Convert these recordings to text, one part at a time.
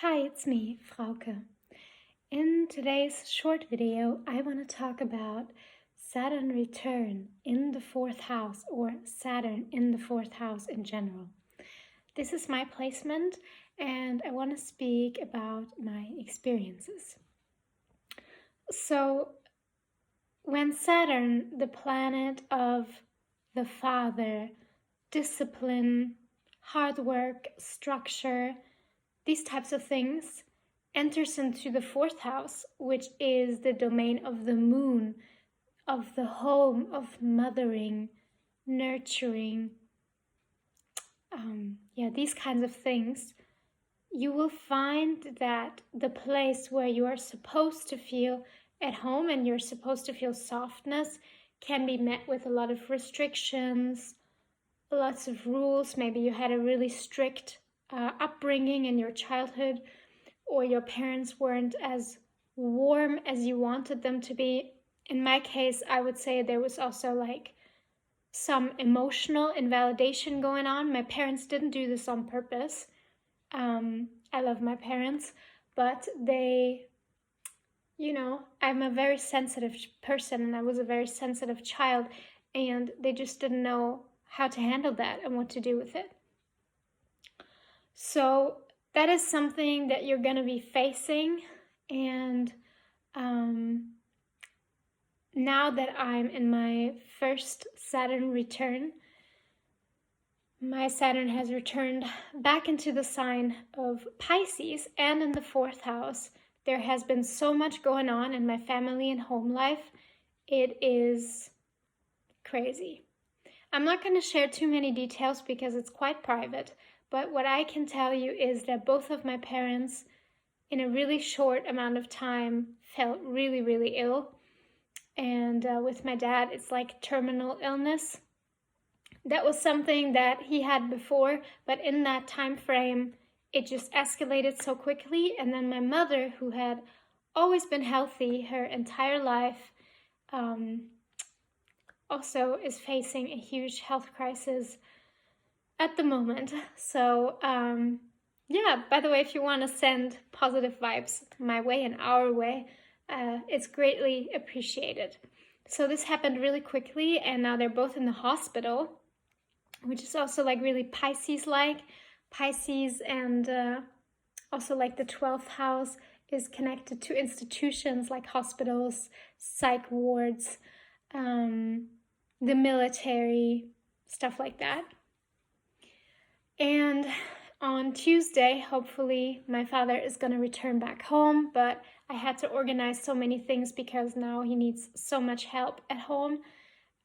Hi, it's me, Frauke. In today's short video, I want to talk about Saturn return in the fourth house, or Saturn in the fourth house in general. This is my placement, and I want to speak about my experiences. So, when Saturn, the planet of the father, discipline, hard work, structure, these types of things, enters into the fourth house, which is the domain of the moon, of the home, of mothering, nurturing, these kinds of things, you will find that the place where you are supposed to feel at home and you're supposed to feel softness can be met with a lot of restrictions, lots of rules. Maybe you had a really strict upbringing in your childhood, or your parents weren't as warm as you wanted them to be. In my case, I would say there was also like some emotional invalidation going on. My parents didn't do this on purpose. I love my parents, but I'm a very sensitive person, and I was a very sensitive child, and they just didn't know how to handle that and what to do with it. So that is something that you're going to be facing. And now that I'm in my first Saturn return, my Saturn has returned back into the sign of Pisces, and in the fourth house. There has been so much going on in my family and home life. It is crazy. I'm not going to share too many details because it's quite private, but what I can tell you is that both of my parents, in a really short amount of time, felt really, really ill. And with my dad, it's like terminal illness. That was something that he had before, but in that time frame, it just escalated so quickly. And then my mother, who had always been healthy her entire life, also is facing a huge health crisis at the moment. So, by the way, if you want to send positive vibes my way and our way, it's greatly appreciated. So this happened really quickly, and now they're both in the hospital, which is also like really Pisces-like. Pisces and also like the 12th house is connected to institutions like hospitals, psych wards, the military, stuff like that. And on Tuesday, hopefully, my father is going to return back home, but I had to organize so many things because now he needs so much help at home.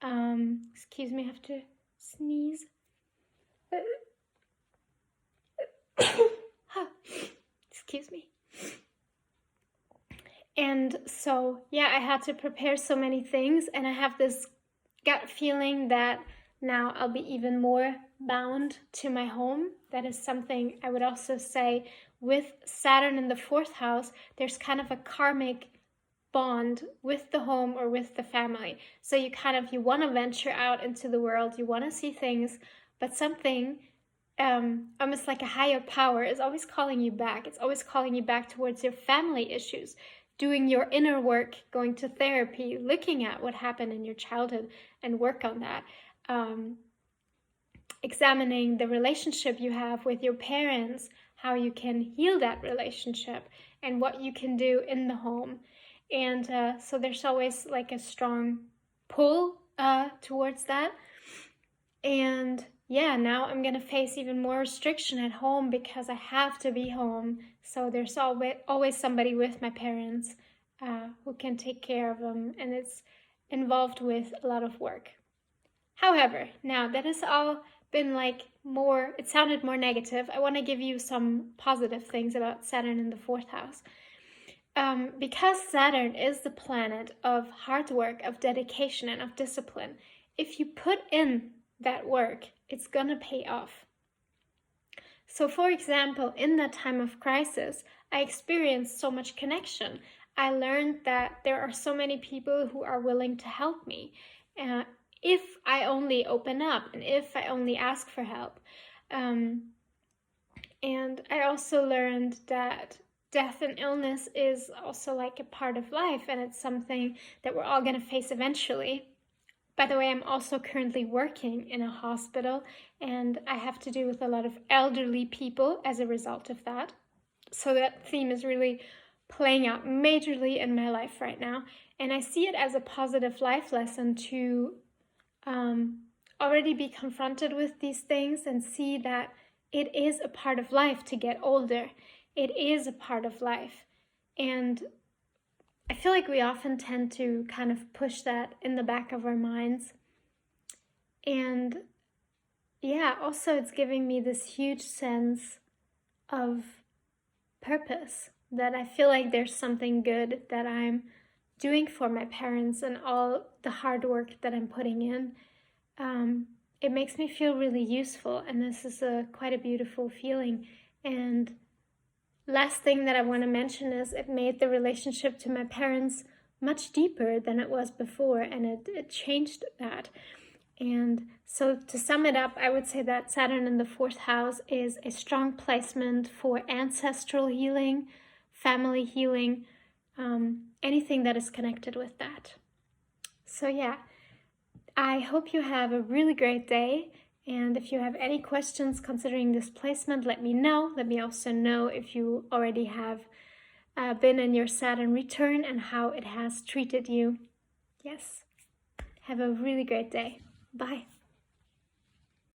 Excuse me, I have to sneeze. Excuse me. And so, I had to prepare so many things, and I have this gut feeling that now I'll be even more bound to my home. That is something I would also say with Saturn in the fourth house, there's kind of a karmic bond with the home or with the family. So you want to venture out into the world, you want to see things, but something almost like a higher power is always calling you back. It's always calling you back towards your family issues, doing your inner work, going to therapy, looking at what happened in your childhood and work on that. Examining the relationship you have with your parents, how you can heal that relationship, and what you can do in the home. And so there's always like a strong pull towards that. And now I'm going to face even more restriction at home because I have to be home. So there's always somebody with my parents who can take care of them, and it's involved with a lot of work. However, now that has all been it sounded more negative. I want to give you some positive things about Saturn in the fourth house. Because Saturn is the planet of hard work, of dedication, and of discipline, if you put in that work, it's gonna pay off. So for example, in that time of crisis, I experienced so much connection. I learned that there are so many people who are willing to help me if I only open up and if I only ask for help. And I also learned that death and illness is also like a part of life, and it's something that we're all going to face eventually. By the way, I'm also currently working in a hospital, and I have to do with a lot of elderly people as a result of that. So that theme is really playing out majorly in my life right now. And I see it as a positive life lesson to already be confronted with these things and see that it is a part of life to get older. It is a part of life. And I feel like we often tend to kind of push that in the back of our minds. And yeah, also it's giving me this huge sense of purpose, that I feel like there's something good that I'm doing for my parents and all the hard work that I'm putting in. It makes me feel really useful, and this is quite a beautiful feeling. And last thing that I want to mention is it made the relationship to my parents much deeper than it was before, and it changed that. And so to sum it up, I would say that Saturn in the 4th house is a strong placement for ancestral healing, family healing, anything that is connected with that. So yeah, I hope you have a really great day. And if you have any questions considering this placement, let me know. Let me also know if you already have been in your Saturn return and how it has treated you. Yes. Have a really great day. Bye.